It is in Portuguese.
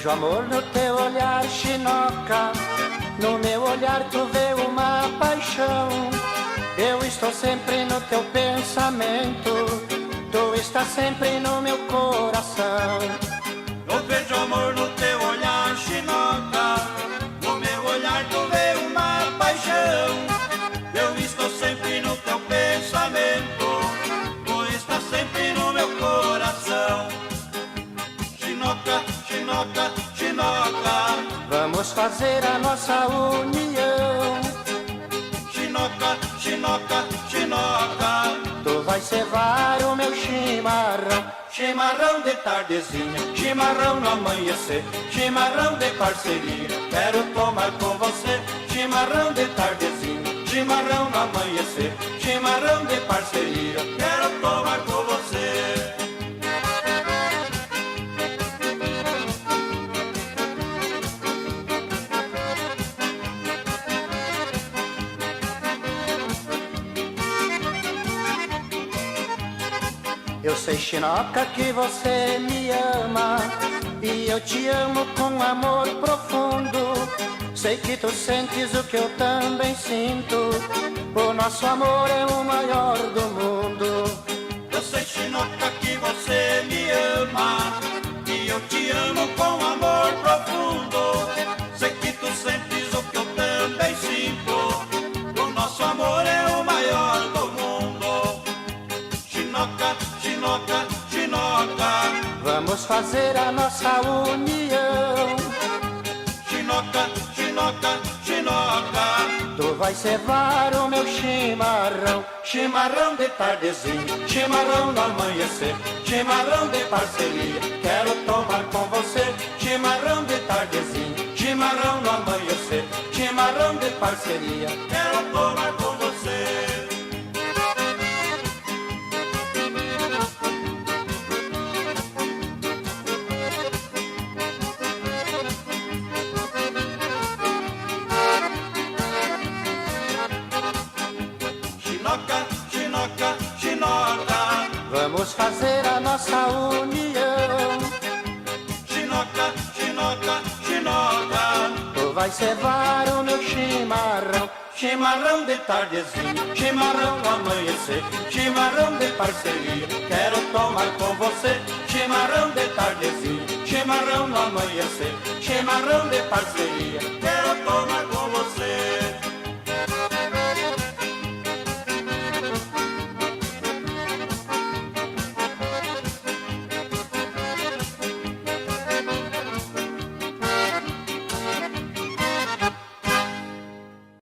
vejo amor no teu olhar, chinoca. No meu olhar tu vê uma paixão. Eu estou sempre no teu pensamento. Tu estás sempre no meu coração. Eu vejo amor no teu olhar, chinoca. No meu olhar tu vê uma paixão. Eu estou sempre no teu pensamento. Tu estás sempre no meu coração. Chinoca, chinoca, chinoca. Vamos fazer a nossa união. Chinoca, chinoca, chinoca. Tu vai cevar o meu chimarrão. Chimarrão de tardezinha, chimarrão no amanhecer, chimarrão de parceria, quero tomar com você. Chimarrão de tardezinha, chimarrão no amanhecer, chimarrão de parceria, quero tomar com você. Eu sei, chinoca, que você me ama, e eu te amo com amor profundo. Sei que tu sentes o que eu também sinto. O nosso amor é o maior do mundo. Eu sei, chinoca, que você me ama, e eu te amo com amor profundo. Sei que tu sentes o que eu também sinto. O nosso amor é o maior do mundo. Chinoca, chinoca, chinoca. Vamos fazer a nossa união. Chinoca, chinoca, chinoca. Tu vai cevar o meu chimarrão. Chimarrão de tardezinha, chimarrão no amanhecer, chimarrão de parceria, quero tomar com você. Chimarrão de tardezinha, chimarrão no amanhecer, chimarrão de parceria, quero tomar com você. Chinoca, chinoca, chinoca. Vamos fazer a nossa união. Chinoca, chinoca, chinoca. Tu vai cevar o meu chimarrão. Chimarrão de tardezinha, chimarrão no amanhecer, chimarrão de parceria, quero tomar com você. Chimarrão de tardezinha, chimarrão no amanhecer, chimarrão de parceria, quero